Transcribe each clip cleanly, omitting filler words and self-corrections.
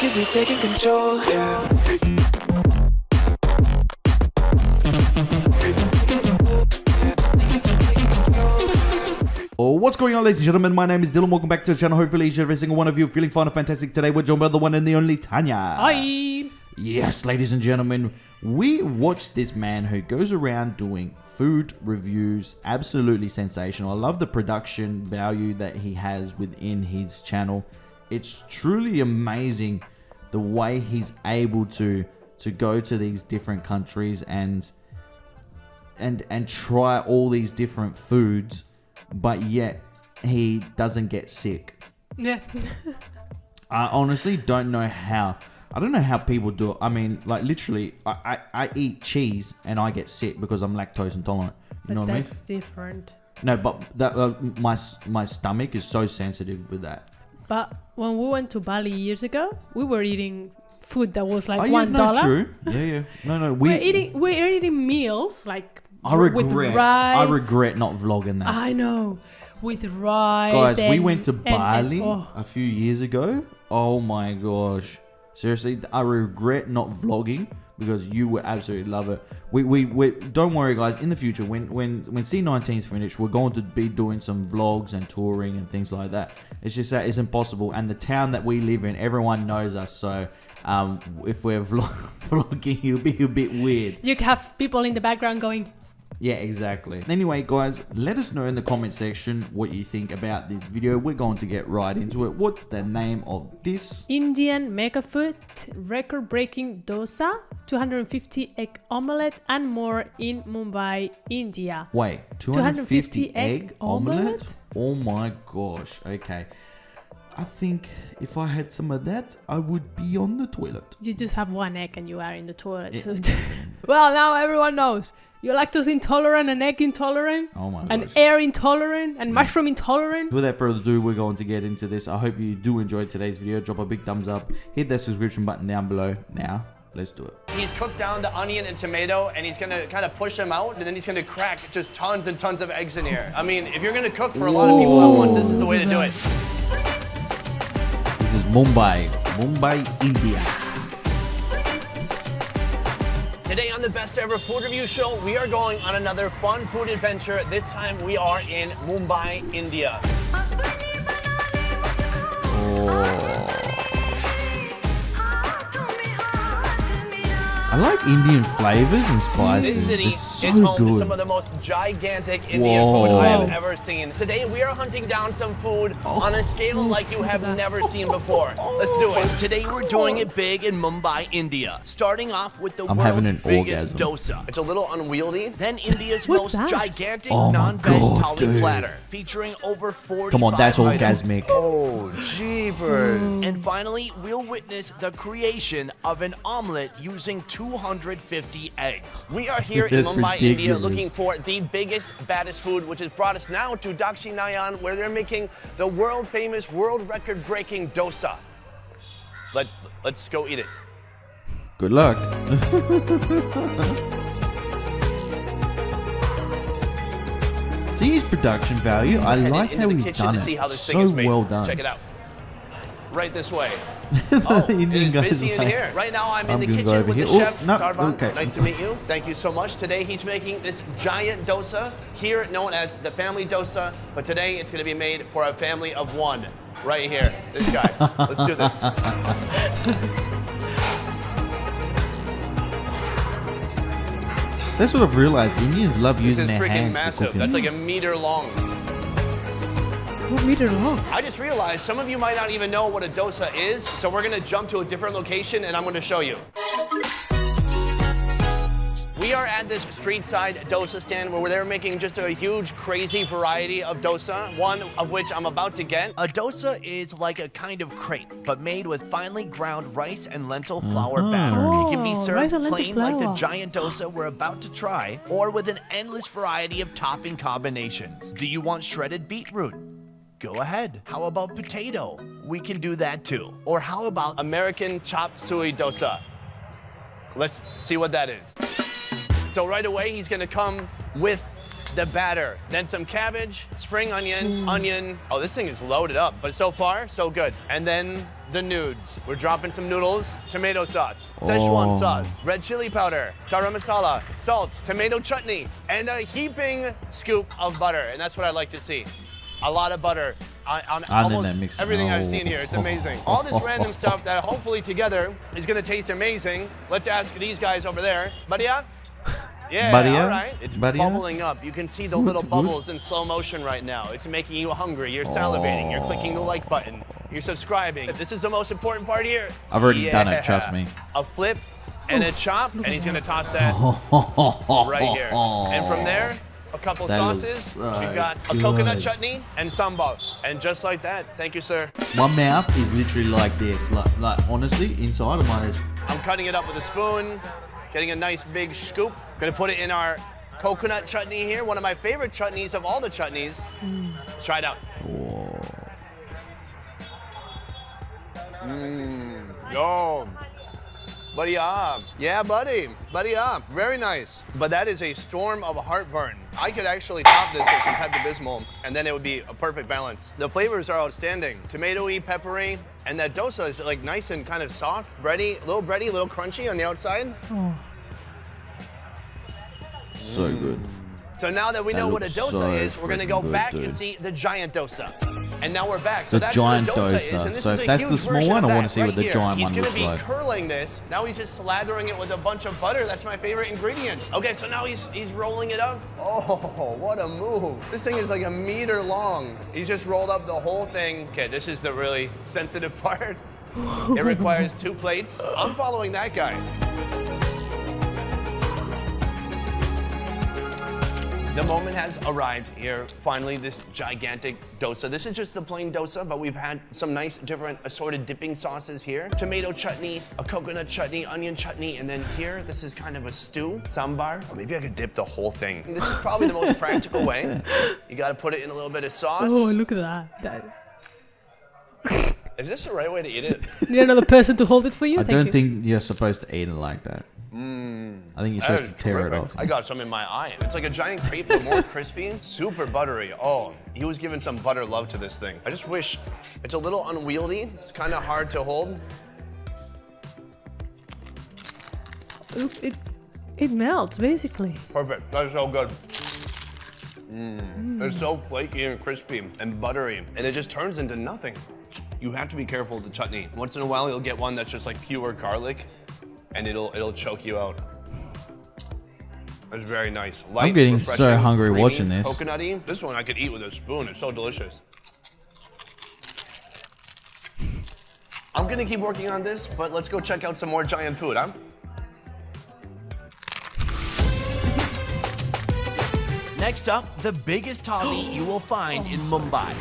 could be taking control, yeah. What's going on, ladies and gentlemen? My name is Dylan. Welcome back to the channel. Hopefully each and every single one of you are feeling fine and fantastic. Today we're joined by the one and the only Tanya. Hi. Yes, ladies and gentlemen, we watched this man who goes around doing food reviews. Absolutely sensational. I love the production value that he has within his channel. It's truly amazing the way he's able to go to these different countries and try all these different foods, but yet he doesn't get sick. Yeah. I honestly don't know how. I don't know how people do it. I mean, like literally, I eat cheese and I get sick because I'm lactose intolerant. You know what I mean? That's different. No, but that my stomach is so sensitive with that. But when we went to Bali years ago, we were eating food that was like $1. No, true. Yeah. No. We're eating meals like I with rice. I regret not vlogging that. I know. With rice. Guys, we went to Bali oh. a few years ago. Oh my gosh. Seriously, I regret not vlogging because you would absolutely love it. We don't worry, guys. In the future, when C19 is finished, we're going to be doing some vlogs and touring and things like that. It's just that it's impossible. And the town that we live in, everyone knows us. So if we're vlogging, it'll be a bit weird. You have people in the background going. Yeah, exactly. Anyway, guys, let us know in the comment section what you think about this video. We're going to get right into it. What's the name of this? Indian mega food, record-breaking dosa, 250 egg omelette, and more in Mumbai, India. Wait, 250 egg omelette? omelette? Oh my gosh. Okay. I think if I had some of that, I would be on the toilet. You just have one egg and you are in the toilet. Well, now everyone knows. You're lactose intolerant and egg intolerant. Oh my gosh. And air intolerant and mushroom intolerant. Without further ado, we're going to get into this. I hope you do enjoy today's video. Drop a big thumbs up. Hit that subscription button down below. Now, let's do it. He's cooked down the onion and tomato, and he's gonna kind of push them out, and then he's gonna crack just tons and tons of eggs in here. I mean, if you're gonna cook for a lot of people at once, this is the way to do it. This is Mumbai, India. Today on the Best Ever Food Review Show, we are going on another fun food adventure. This time we are in Mumbai, India. I like Indian flavors and spices. This city so is home good. to some of the most gigantic Indian food I have ever seen. Today we are hunting down some food on a scale like you have never seen before. Let's do it. Today we're doing it big in Mumbai, India. Starting off with the world's biggest dosa. It's a little unwieldy. Then India's most gigantic non-veg thali platter, featuring over 40. Come on, that's items. orgasmic. Oh, jeepers. And finally, we'll witness the creation of an omelet using 250 eggs. We are here in Mumbai, India, looking for the biggest, baddest food, which has brought us now to Dakshinayana, where they're making the world-famous, world record-breaking dosa. Let's go eat it. Good luck. See his production value. I like how he's done it. So well done. Check it out. Right this way. Oh, it is busy in here. Right now I'm in the kitchen with the chef, Sarvan. Okay. Nice to meet you. Thank you so much. Today he's making this giant dosa, here known as the family dosa, but today it's going to be made for a family of one. Right here, this guy. Let's do this. That's what I've realized. Indians love using their This is freaking hands massive. for cooking. That's like a meter long. 1 meter long. I just realized some of you might not even know what a dosa is, so we're gonna jump to a different location and I'm gonna show you. We are at this street side dosa stand where they're making just a huge, crazy variety of dosa, one of which I'm about to get. A dosa is like a kind of crepe, but made with finely ground rice and lentil flour batter. It can be served plain like the giant dosa we're about to try, or with an endless variety of topping combinations. Do you want shredded beetroot? Go ahead. How about potato? We can do that too. Or how about American chop suey dosa? Let's see what that is. So right away, he's gonna come with the batter, then some cabbage, spring onion. Oh, this thing is loaded up, but so far, so good. And then the nudes. We're dropping some noodles, tomato sauce, Szechuan sauce, red chili powder, Dara masala, salt, tomato chutney, and a heaping scoop of butter. And that's what I like to see. A lot of butter on almost everything I've seen here. It's amazing. All this random stuff that hopefully together is gonna taste amazing. Let's ask these guys over there. Badia? Yeah, all right. It's bubbling up. You can see the little bubbles in slow motion right now. It's making you hungry. You're salivating. You're clicking the like button. You're subscribing. This is the most important part here. I've already done it, trust me. A flip and a chop, and he's gonna toss that right here. And from there, a couple sauces. We've got a coconut chutney and sambal. And just like that, thank you, sir. My mouth is literally like this. Like honestly, inside of my... I'm cutting it up with a spoon, getting a nice big scoop. Gonna put it in our coconut chutney here, one of my favorite chutneys of all the chutneys. Let's try it out. Yo. Buddy up. Yeah, buddy. Buddy up. Very nice. But that is a storm of heartburn. I could actually top this with some Pepto-Bismol, and then it would be a perfect balance. The flavors are outstanding. Tomatoey, peppery, and that dosa is like nice and kind of soft, bready, a little crunchy on the outside. So good. So now that we know what a dosa is, we're gonna go back and see the giant dosa. And now we're back. So that's giant what a dosa dosa. is, and this So is if a that's huge the small version one, of I want that to see right what the here. giant He's one gonna looks be like. curling this. Now he's just slathering it with a bunch of butter. That's my favorite ingredient. Okay, so now he's rolling it up. Oh, what a move. This thing is like a meter long. He's just rolled up the whole thing. Okay, this is the really sensitive part. It requires 2 plates. I'm following that guy. The moment has arrived here. Finally, this gigantic dosa. This is just the plain dosa, but we've had some nice different assorted dipping sauces here. Tomato chutney, a coconut chutney, onion chutney, and then here, this is kind of a stew, sambar. Or maybe I could dip the whole thing. This is probably the most practical way. You gotta put it in a little bit of sauce. Oh, look at that. Is this the right way to eat it? You need another person to hold it for you? I Thank don't you. think you're supposed to eat it like that. I think you're supposed to tear it off. I got some in my eye. It's like a giant crepe, but more crispy, super buttery. Oh, he was giving some butter love to this thing. I just wish it's a little unwieldy. It's kind of hard to hold. Look, it melts basically. Perfect. That's so good. It's so flaky and crispy and buttery, and it just turns into nothing. You have to be careful with the chutney. Once in a while, you'll get one that's just like pure garlic, and it'll choke you out. It's very nice. Light, I'm getting so refreshing, hungry creamy, watching this. Coconutty. This one I could eat with a spoon. It's so delicious. I'm gonna keep working on this, but let's go check out some more giant food, huh? Next up, the biggest thali you will find in Mumbai.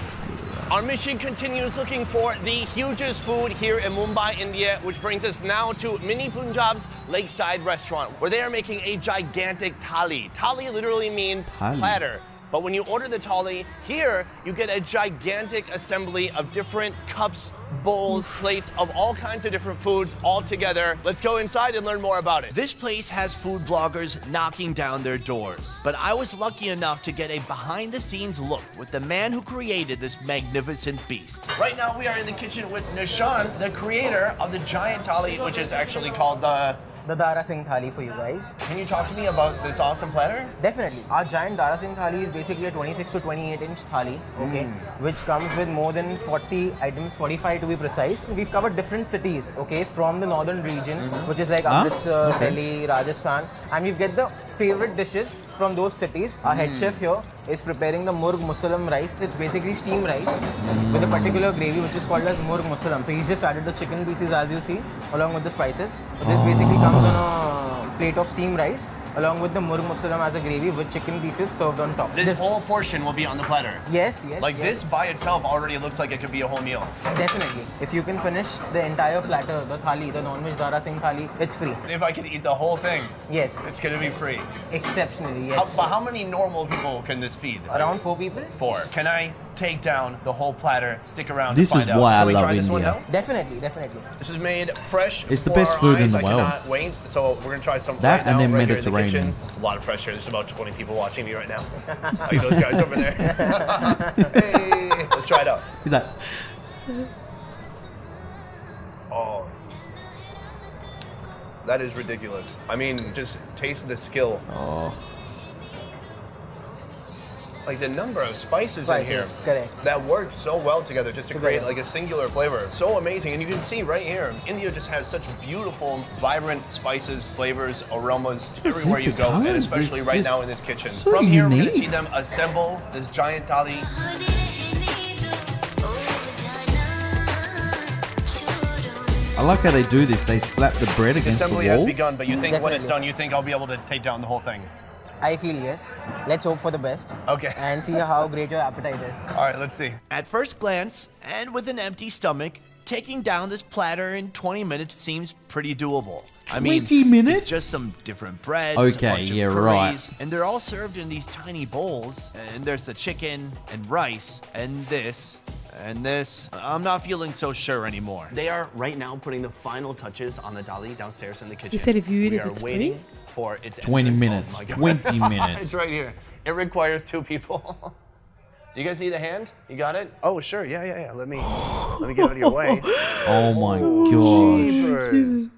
Our mission continues looking for the hugest food here in Mumbai, India, which brings us now to Mini Punjab's Lakeside restaurant, where they are making a gigantic thali. Thali literally means platter. But when you order the thali, here you get a gigantic assembly of different cups, bowls, plates of all kinds of different foods all together. Let's go inside and learn more about it. This place has food bloggers knocking down their doors. But I was lucky enough to get a behind-the-scenes look with the man who created this magnificent beast. Right now we are in the kitchen with Nishan, the creator of the giant thali, which is actually called the Dara Singh thali for you guys. Can you talk to me about this awesome platter? Definitely. Our giant Dara Singh thali is basically a 26 to 28 inch thali, okay, which comes with more than 40 items, 45 to be precise. We've covered different cities, okay, from the northern region, which is like Amritsar, Delhi, Rajasthan, and we've get the favorite dishes from those cities. Our head chef here is preparing the murg musalam rice. It's basically steamed rice with a particular gravy which is called as murg musalam. So he's just added the chicken pieces as you see along with the spices. So this basically comes on a plate of steamed rice along with the murg musalam as a gravy with chicken pieces served on top. This whole portion will be on the platter. Yes. Like this by itself already looks like it could be a whole meal. Definitely. If you can finish the entire platter, the thali, the non-veg Dara Singh thali, it's free. If I could eat the whole thing, Yes. it's gonna be free. Exceptionally, yes. But how many normal people can this feed? Around 4 people? 4. Can I take down the whole platter? Stick around This to find is out. why Can I we love try this one India. now? Definitely. This is made fresh. It's the for best our food in eyes. the I world. cannot wait. So we're gonna try some That right and now, then right here in the Mediterranean. kitchen. A lot of pressure. There's about 20 people watching me right now. Like those guys over there. Hey, let's try it out. Is that? That is ridiculous. I mean, just taste the skill. Oh. Like the number of spices in here. Correct. That work so well together just to create like a singular flavor. So amazing. And you can see right here, India just has such beautiful, vibrant spices, flavors, aromas everywhere you go, and especially right now in this kitchen. so From here, we're unique. going to see them assemble this giant thali. I like how they do this. They slap the bread against the Assembly has wall. begun, but you think when it's Definitely. done, you think I'll be able to take down the whole thing. I feel yes. Let's hope for the best. Okay. And see how great your appetite is. All right, let's see. At first glance, and with an empty stomach, taking down this platter in 20 minutes seems pretty doable. 20 minutes? It's just some different breads, Okay, a bunch of yeah, curries, right. and they're all served in these tiny bowls. And there's the chicken and rice and this and this. I'm not feeling so sure anymore. They are right now putting the final touches on the thali downstairs in the kitchen. said if you eat we it, are it's waiting free? for its 20 entrance. minutes. Oh my God. 20 minutes. It's right here. It requires 2 people. Do you guys need a hand? You got it? Oh, sure. Yeah. Let me get out of your way. Oh my gosh. Jeepers.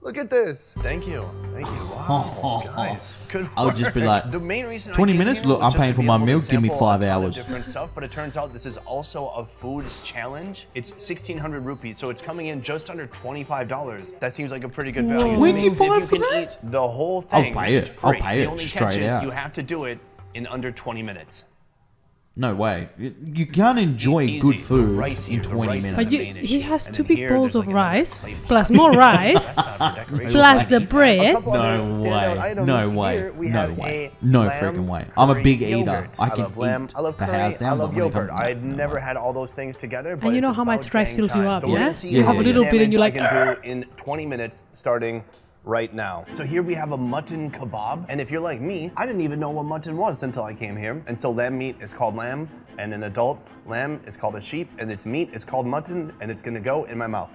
Look at this. Thank you. Wow, guys, good work. I would just be like, the main reason 20 I came minutes? here Look, was I'm just paying to for be my able to meal. Give me sample 5 a ton of hours. different stuff, but it turns out this is also a food challenge. It's 1,600 rupees, so it's coming in just under $25. That seems like a pretty good value. Whoa. It means 25 if for you can that? eat the whole thing, I'll pay it. it's free. I'll pay The it only straight catch is out. you have to do it in under 20 minutes. No way. You can't enjoy Easy. good The food rice in here, the 20 rice is minutes. But the main he issue. has And 2 then big here, bowls there's of like another rice, plate. plus more rice, That's not for decoration. plus the A bread. couple other No standout way. items No way. here. We No have way. a No lamb freaking way. I'm a curry big eater. yogurt. I can love lamb. eat I love the curry. house down, I love but when it yogurt. comes- I'd no never way. had all those things together. But And you it's know how much about rice dang fills you time. up, So we're yeah? gonna see You how have a much little bit and damage you're I like, can do in 20 minutes starting right now. So here we have a mutton kebab, and if you're like me, I didn't even know what mutton was until I came here. And so lamb meat is called lamb, and an adult lamb is called a sheep, and its meat is called mutton, and it's gonna go in my mouth.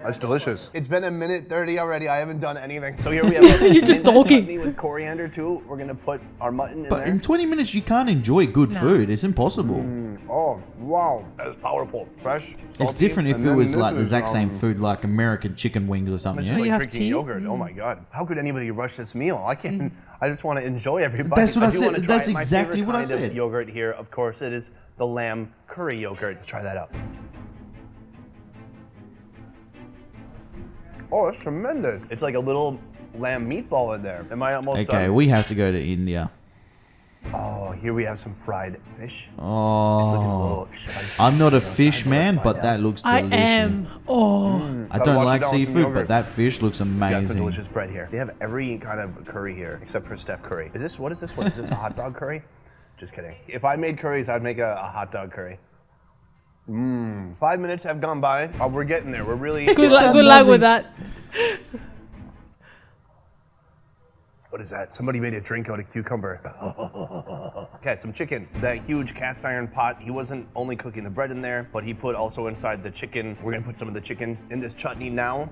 That's delicious. It's been 1:30 already. I haven't done anything. So here we have You're just mint talking. chutney with coriander too. We're gonna put our mutton in But there. in 20 minutes, you can't enjoy good food. It's impossible. Oh wow, that's powerful, fresh. It's Salty. different if And it then was this like the is, exact same food, like American chicken wings or something. It's Yeah? You like have drinking tea? yogurt. Oh my god, how could anybody rush this meal? I can't. I just want to enjoy every bite. That's what I do said. wanna try That's it. My exactly favorite what I kind of said. Yogurt here, of course, it is the lamb curry yogurt. Let's try that out. Oh, that's tremendous. It's like a little lamb meatball in there. Am I almost Okay, done? we have to go to India. Oh, here we have some fried fish. It's looking a Oh, little spicy. I'm not a Inside, fish but let's man, find but out. that looks I delicious. am. Oh, I Gotta don't wash it like down with some seafood, yogurt. but that fish looks We got some amazing. delicious bread here. They have every kind of curry here, except for Steph curry. What is this? What is this, a hot dog curry? Just kidding. If I made curries, I'd make a hot dog curry. 5 minutes have gone by. Oh, we're getting there. We're really... good luck with that. What is that? Somebody made a drink out of cucumber. Okay, some chicken. That huge cast iron pot, he wasn't only cooking the bread in there, but he put also inside the chicken. We're gonna put some of the chicken in this chutney now.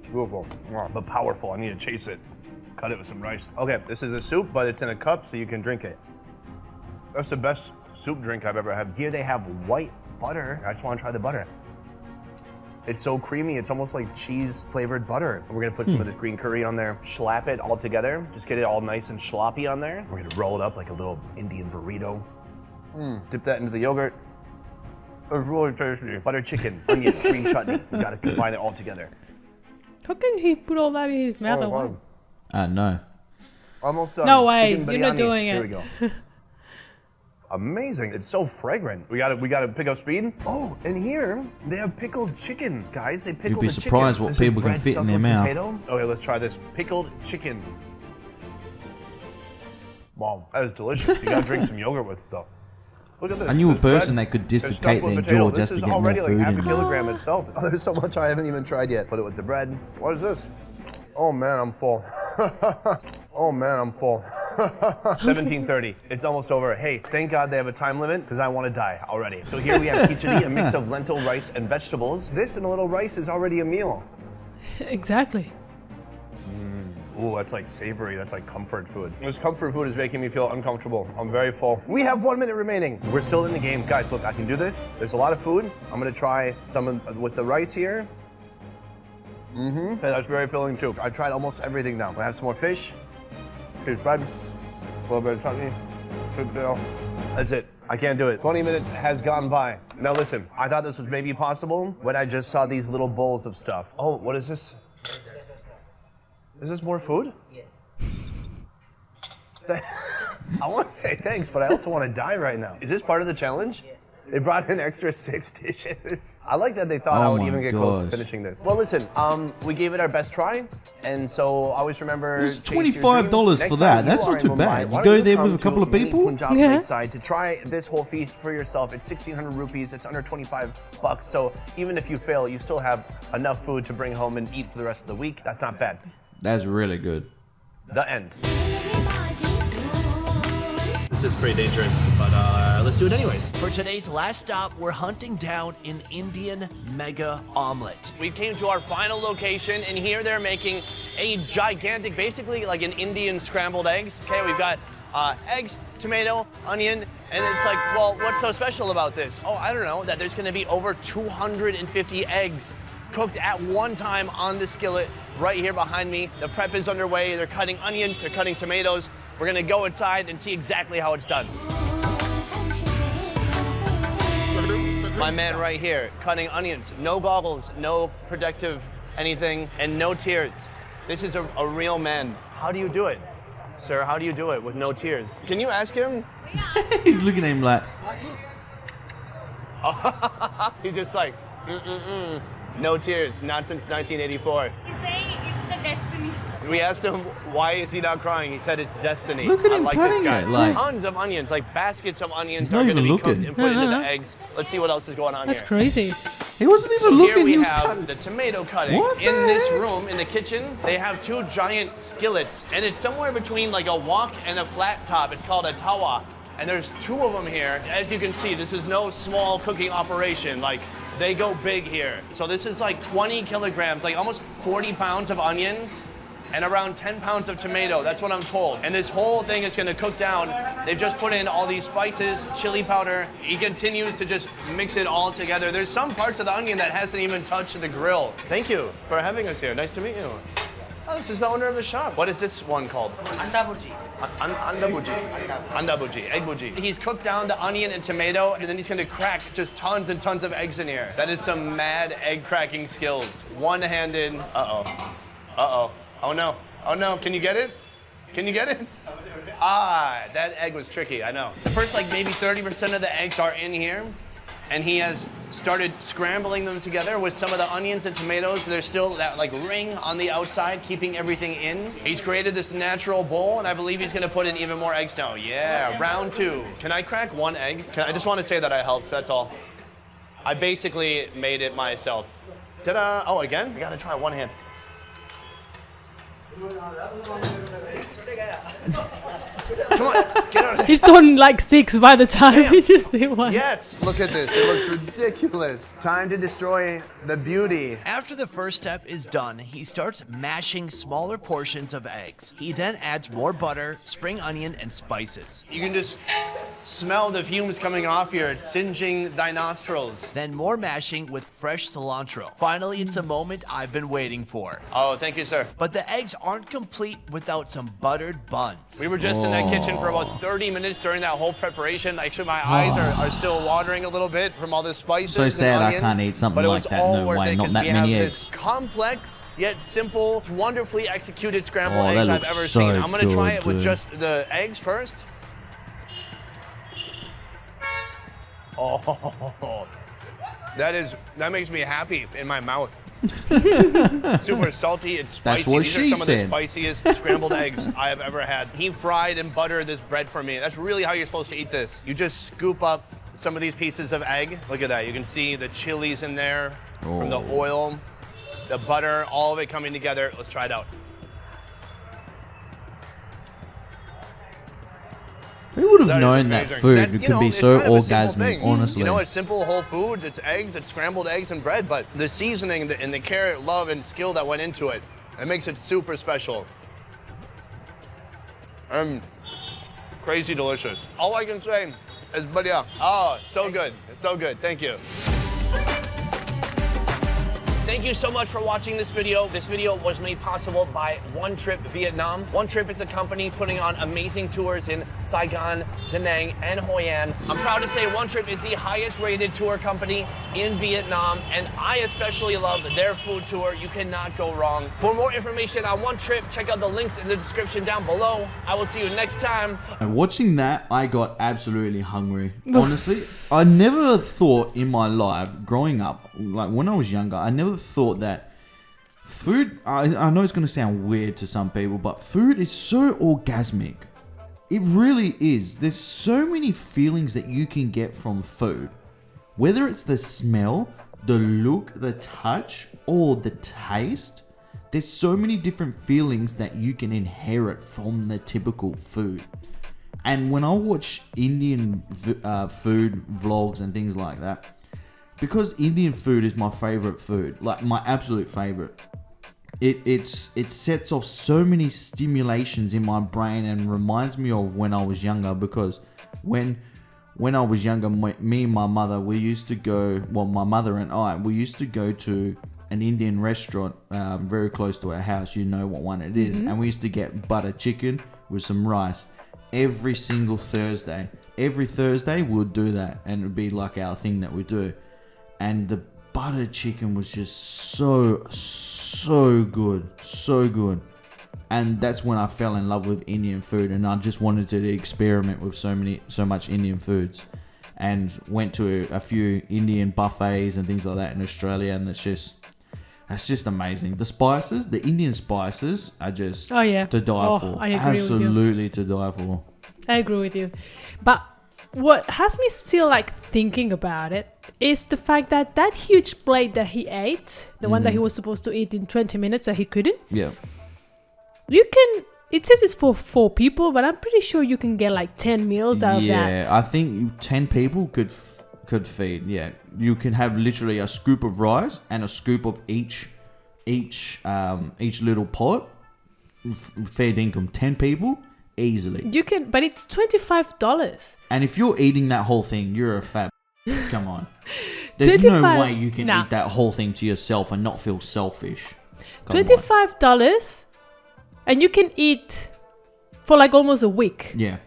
Beautiful, but powerful. I need to chase it. Cut it with some rice. Okay, this is a soup, but it's in a cup so you can drink it. That's the best soup drink I've ever had. Here they have white butter. I just want to try the butter. It's so creamy, it's almost like cheese flavored butter. And we're gonna put some of this green curry on there, slap it all together, just get it all nice and sloppy on there. We're gonna roll it up like a little Indian burrito. Dip that into the yogurt. It's really tasty. Butter chicken, onion, green chutney. We gotta combine it all together. How can he put all that in his mouth at once? No. Almost done. No way, Chicken you're not biryani. doing Here it. we go. Amazing. It's so fragrant. We gotta pick up speed. Oh, and here they have pickled chicken, guys. They pickled be the chicken. surprised what This is people can bread fit in stuffed their with mouth. potato. Okay, let's try this pickled chicken. Wow, that is delicious. You gotta drink some yogurt with it though. Look at this. I knew a This bread person that could is stuffed dislocate with their potato. jaw just This to is get more already food like half in a it. kilogram itself. Oh, there's so much I haven't even tried yet. Put it with the bread. What is this? Oh man, I'm full. Oh man, I'm full. 17:30. It's almost over. Hey, thank God they have a time limit because I want to die already. So here we have khichdi, a mix of lentil, rice, and vegetables. This and a little rice is already a meal. Exactly. Ooh, that's like savory. That's like comfort food. This comfort food is making me feel uncomfortable. I'm very full. We have 1 minute remaining. We're still in the game. Guys, look, I can do this. There's a lot of food. I'm gonna try some with the rice here. Okay, that's very filling too. I tried almost everything now. I have some more fish. Here's bread. A little bit of chutney. Sweet potato. That's it. I can't do it. 20 minutes has gone by. Now listen, I thought this was maybe possible when I just saw these little bowls of stuff. Oh, what is this? Is this more food? Yes. I want to say thanks, but I also want to die right now. Is this part of the challenge? Yes. They brought an extra 6 dishes. I like that they thought I Oh would my even get close to gosh. finishing this. Well, listen, we gave it our best try, and so always remember. It's chase your $25 dreams. for Next that. time That's you are not in too Mumbai, bad. why You don't go there come with a to couple of mini people? Punjab Yeah. Lakeside to try this whole feast for yourself. It's 1,600 rupees. It's under 25 bucks. So even if you fail, you still have enough food to bring home and eat for the rest of the week. That's not bad. That's really good. The end. This is pretty dangerous, but let's do it anyways. For today's last stop, we're hunting down an Indian mega omelet. We came to our final location, and here they're making a gigantic, basically like an Indian scrambled eggs. Okay, we've got eggs, tomato, onion, and it's like, well, what's so special about this? Oh, I don't know, that there's gonna be over 250 eggs cooked at one time on the skillet right here behind me. The prep is underway. They're cutting onions, they're cutting tomatoes. We're gonna go inside and see exactly how it's done. My man right here, cutting onions. No goggles, no protective anything, and no tears. This is a real man. How do you do it? Sir, how do you do it with no tears? Can you ask him? He's looking at him like, He's just like, no tears, not since 1984. He's saying it's the destiny. We asked him why is he not crying. He said it's destiny. Look at I him like cutting this guy. it, like- Tons of onions, like baskets of onions He's not are going to even be cooked looking. and put into the eggs. Let's see what else is going on That's here. crazy. he wasn't even So here looking. we He was have cutting. the tomato cutting. What In the this heck? room, in the kitchen, they have 2 giant skillets, and it's somewhere between like a wok and a flat top. It's called a tawa, and there's 2 of them here. As you can see, this is no small cooking operation. Like, they go big here. So this is like 20 kilograms, like almost 40 pounds of onion, and around 10 pounds of tomato. That's what I'm told. And this whole thing is gonna cook down. They've just put in all these spices, chili powder. He continues to just mix it all together. There's some parts of the onion that hasn't even touched the grill. Thank you for having us here. Nice to meet you. Oh, this is the owner of the shop. What is this one called? Anda burji. Anda buji. Anda buji. Egg buji. He's cooked down the onion and tomato, and then he's gonna crack just tons and tons of eggs in here. That is some mad egg cracking skills. One-handed. Uh-oh. Uh-oh. Oh no. Oh no. Can you get it? Can you get it? Ah, that egg was tricky, I know. The first like maybe 30% of the eggs are in here, and he has started scrambling them together with some of the onions and tomatoes. There's still that like ring on the outside keeping everything in. He's created this natural bowl, and I believe he's gonna put in even more eggs now. Yeah, round 2. Can I crack 1 egg? I just want to say that I helped, that's all. I basically made it myself. Ta-da! Oh, again? I gotta try one hand. Come on, get out. He's done like 6 by the time he just did one. Yes, look at this. It looks ridiculous. Time to destroy the beauty. After the first step is done, he starts mashing smaller portions of eggs. He then adds more butter, spring onion, and spices. You can just smell the fumes coming off here. It's singeing thy nostrils. Then more mashing with fresh cilantro. Finally, it's a moment I've been waiting for. Oh, thank you, sir. But the eggs aren't complete without some buttered buns. We were just in that kitchen for about 30 minutes during that whole preparation. Actually, my eyes are still watering a little bit from all the spices. So sad and I onion, can't eat something but it like was that. all No worth way, it not 'cause that we many have eggs. this complex yet simple, wonderfully executed scrambled Oh, that eggs I've looks ever so seen. I'm gonna try good, it with dude. just the eggs first. Oh, that makes me happy in my mouth. Super salty, it's spicy. That's what These she are some of the said. spiciest scrambled eggs I have ever had. He fried and buttered this bread for me. That's really how you're supposed to eat this. You just scoop up some of these pieces of egg. Look at that. You can see the chilies in there from the Oh. oil, the butter, all of it coming together. Let's try it out. Who would have That is known that amazing. food That's, could be it's so kind of a simple orgasmic, thing. honestly? You know, it's simple whole foods, it's eggs, it's scrambled eggs and bread, but the seasoning and the carrot love and skill that went into it, it makes it super special. Crazy delicious. All I can say is, but yeah. Oh, so good. It's so good. Thank you. Thank you so much for watching this video. This video was made possible by One Trip Vietnam. One Trip is a company putting on amazing tours in Saigon, Da Nang, and Hoi An. I'm proud to say One Trip is the highest rated tour company in Vietnam, and I especially love their food tour. You cannot go wrong. For more information on One Trip, check out the links in the description down below. I will see you next time. And watching that, I got absolutely hungry. Honestly, I never thought in my life, growing up, like when I was younger, I never thought that food, I know it's going to sound weird to some people, but food is so orgasmic. It really is. There's so many feelings that you can get from food. Whether it's the smell, the look, the touch, or the taste, there's so many different feelings that you can inherit from the typical food. And when I watch Indian food vlogs and things like that, because Indian food is my favorite food, like my absolute favorite, it sets off so many stimulations in my brain and reminds me of when I was younger. Because when I was younger, me and my mother, we used to go, well, my mother and I, we used to go to an Indian restaurant very close to our house. You know what one it is. And we used to get butter chicken with some rice every single Thursday. Every Thursday we'll do that, and it would be like our thing that we do. And the butter chicken was just so good, so good. And that's when I fell in love with Indian food, and I just wanted to experiment with so much Indian foods, and went to a few Indian buffets and things like that in Australia, and that's just amazing. The spices, the Indian spices, are just to die for. I agree Absolutely with you. To die for. I agree with you. But what has me still like thinking about it is the fact that that huge plate that he ate, the one that he was supposed to eat in 20 minutes that he couldn't. Yeah. It says it's for 4 people, but I'm pretty sure you can get like 10 meals out of that. Yeah, I think 10 people could feed. Yeah, you can have literally a scoop of rice and a scoop of each little pot. Fair income, 10 people easily. You can, but it's $25. And if you're eating that whole thing, you're a fat. Come on, there's no way you can eat that whole thing to yourself and not feel selfish. $25, and you can eat for like almost a week. Yeah.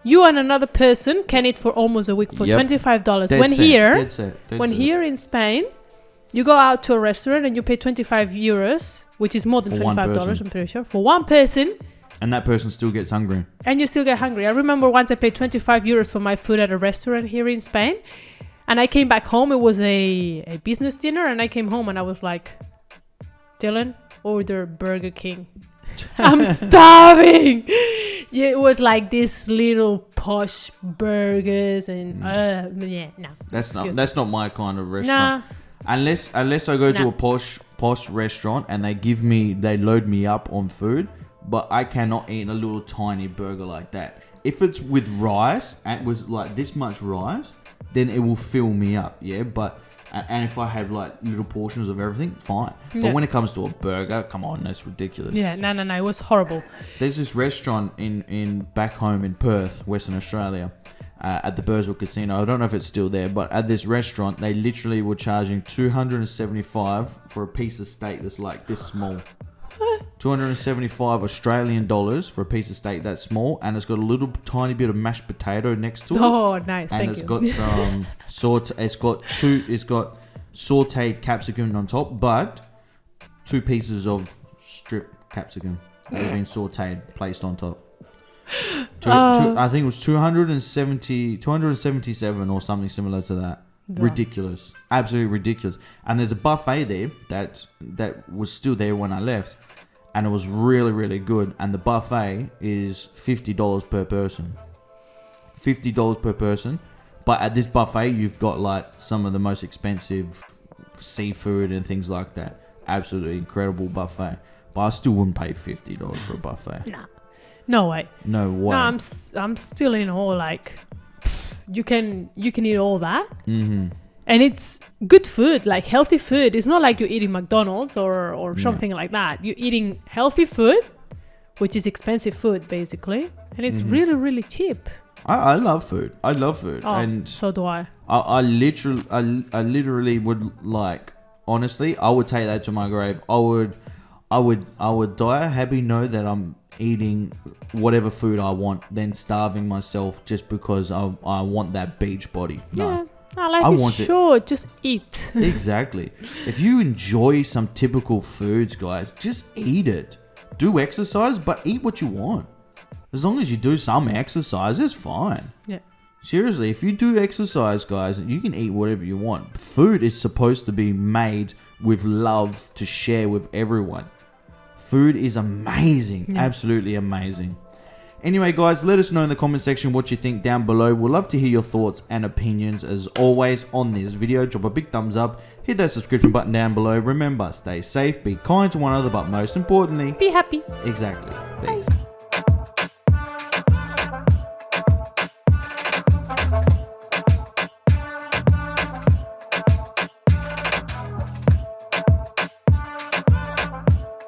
You and another person can eat for almost a week for $25. When here in Spain, you go out to a restaurant and you pay 25 euros, which is more than $25, I'm pretty sure, for one person. And that person still gets hungry. And you still get hungry. I remember once I paid 25 euros for my food at a restaurant here in Spain. And I came back home. It was a business dinner. And I came home and I was like, Dylan, order Burger King. I'm starving. Yeah, it was like this little posh burgers and no. That's not my kind of restaurant. Nah. Unless I go to a posh restaurant and they load me up on food, but I cannot eat a little tiny burger like that. If it's with rice and it was like this much rice, then it will fill me up. Yeah, and if I have like little portions of everything, fine. But when it comes to a burger, come on, that's ridiculous. Yeah, no, it was horrible. There's this restaurant in back home in Perth, Western Australia, at the Bursville Casino. I don't know if it's still there, but at this restaurant, they literally were charging $275 for a piece of steak that's like this small. 275 Australian dollars for a piece of steak that small, and it's got a little tiny bit of mashed potato next to it. Oh, nice! And it's got some it's got sautéed capsicum on top, but 2 pieces of strip capsicum that have been sautéed, placed on top. I think it was 277 or something similar to that. Ridiculous, absolutely ridiculous. And there's a buffet there that was still there when I left, and it was really, really good. And the buffet is $50 per person. $50 per person. But at this buffet, you've got like some of the most expensive seafood and things like that. Absolutely incredible buffet. But I still wouldn't pay $50 for a buffet. Nah, no way. No way. No, I'm still in awe. Like, you can eat all that. Mm-hmm. And it's good food, like healthy food. It's not like you're eating McDonald's or something like that. You're eating healthy food which is expensive food basically, and it's really, really cheap. I love food. I love food, Oh, and so do I. I literally would like. Honestly, I would take that to my grave. I would die happy know that I'm eating whatever food I want, then starving myself just because I want that beach body. No. Yeah, our life I is want it. short. Just eat. Exactly. If you enjoy some typical foods, guys, just eat it. Do exercise, but eat what you want. As long as you do some exercise, it's fine. Yeah. Seriously, if you do exercise, guys, you can eat whatever you want. Food is supposed to be made with love to share with everyone. Food is amazing. Yeah. Absolutely amazing. Anyway, guys, let us know in the comment section what you think down below. We'd love to hear your thoughts and opinions as always on this video. Drop a big thumbs up. Hit that subscription button down below. Remember, stay safe, be kind to one another, but most importantly, Be happy. exactly. Peace.